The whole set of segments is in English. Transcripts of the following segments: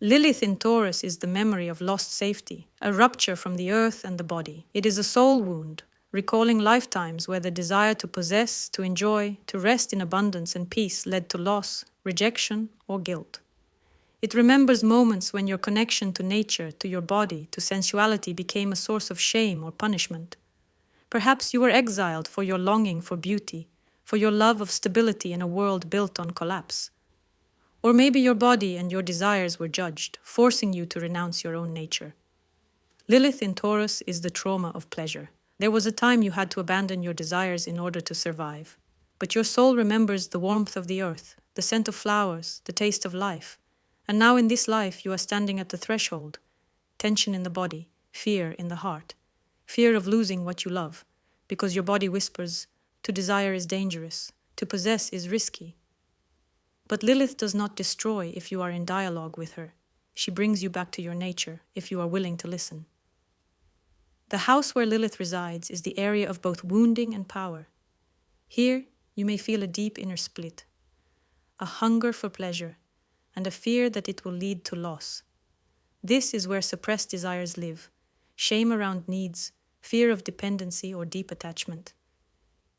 Lilith in Taurus is the memory of lost safety, a rupture from the earth and the body. It is a soul wound, recalling lifetimes where the desire to possess, to enjoy, to rest in abundance and peace led to loss, rejection, or guilt. It remembers moments when your connection to nature, to your body, to sensuality became a source of shame or punishment. Perhaps you were exiled for your longing for beauty, for your love of stability in a world built on collapse. Or maybe your body and your desires were judged, forcing you to renounce your own nature. Lilith in Taurus is the trauma of pleasure. There was a time you had to abandon your desires in order to survive. But your soul remembers the warmth of the earth, the scent of flowers, the taste of life. And now in this life you are standing at the threshold. Tension in the body, fear in the heart. Fear of losing what you love, because your body whispers, to desire is dangerous, to possess is risky. But Lilith does not destroy if you are in dialogue with her. She brings you back to your nature if you are willing to listen. The house where Lilith resides is the area of both wounding and power. Here, you may feel a deep inner split, a hunger for pleasure, and a fear that it will lead to loss. This is where suppressed desires live, shame around needs, fear of dependency or deep attachment.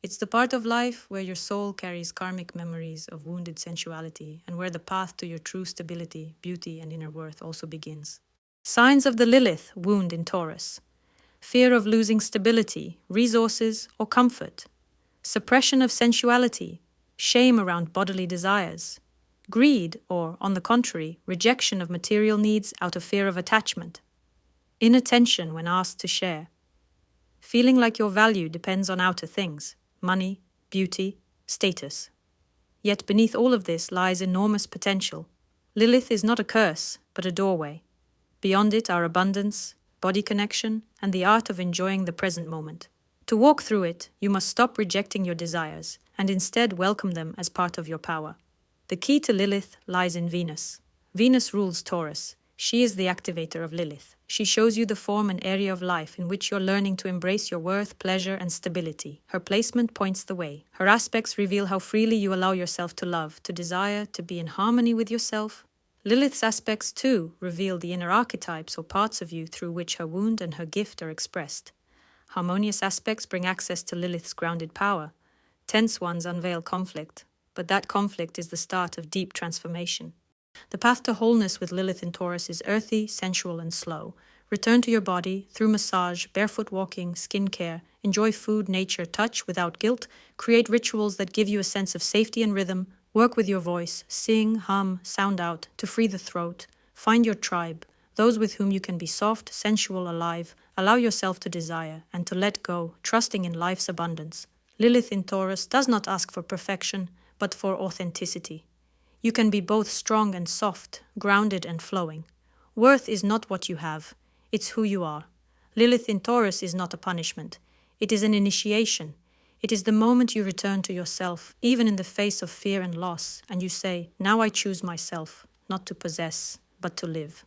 It's the part of life where your soul carries karmic memories of wounded sensuality and where the path to your true stability, beauty, and inner worth also begins. Signs of the Lilith wound in Taurus: fear of losing stability, resources, or comfort, suppression of sensuality, shame around bodily desires, greed or, on the contrary, rejection of material needs out of fear of attachment, inattention when asked to share, feeling like your value depends on outer things, money, beauty, status. Yet beneath all of this lies enormous potential. Lilith is not a curse, but a doorway. Beyond it are abundance, body connection, and the art of enjoying the present moment. To walk through it, you must stop rejecting your desires and instead welcome them as part of your power. The key to Lilith lies in Venus. Venus rules Taurus. She is the activator of Lilith. She shows you the form and area of life in which you're learning to embrace your worth, pleasure, and stability. Her placement points the way. Her aspects reveal how freely you allow yourself to love, to desire, to be in harmony with yourself. Lilith's aspects, too, reveal the inner archetypes or parts of you through which her wound and her gift are expressed. Harmonious aspects bring access to Lilith's grounded power. Tense ones unveil conflict, but that conflict is the start of deep transformation. The path to wholeness with Lilith in Taurus is earthy, sensual, and slow. Return to your body through massage, barefoot walking, skincare. Enjoy food, nature, touch without guilt. Create rituals that give you a sense of safety and rhythm. Work with your voice. Sing, hum, sound out to free the throat. Find your tribe, those with whom you can be soft, sensual, alive. Allow yourself to desire and to let go, trusting in life's abundance. Lilith in Taurus does not ask for perfection, but for authenticity. You can be both strong and soft, grounded and flowing. Worth is not what you have, it's who you are. Lilith in Taurus is not a punishment. It is an initiation. It is the moment you return to yourself, even in the face of fear and loss, and you say, now I choose myself, not to possess, but to live.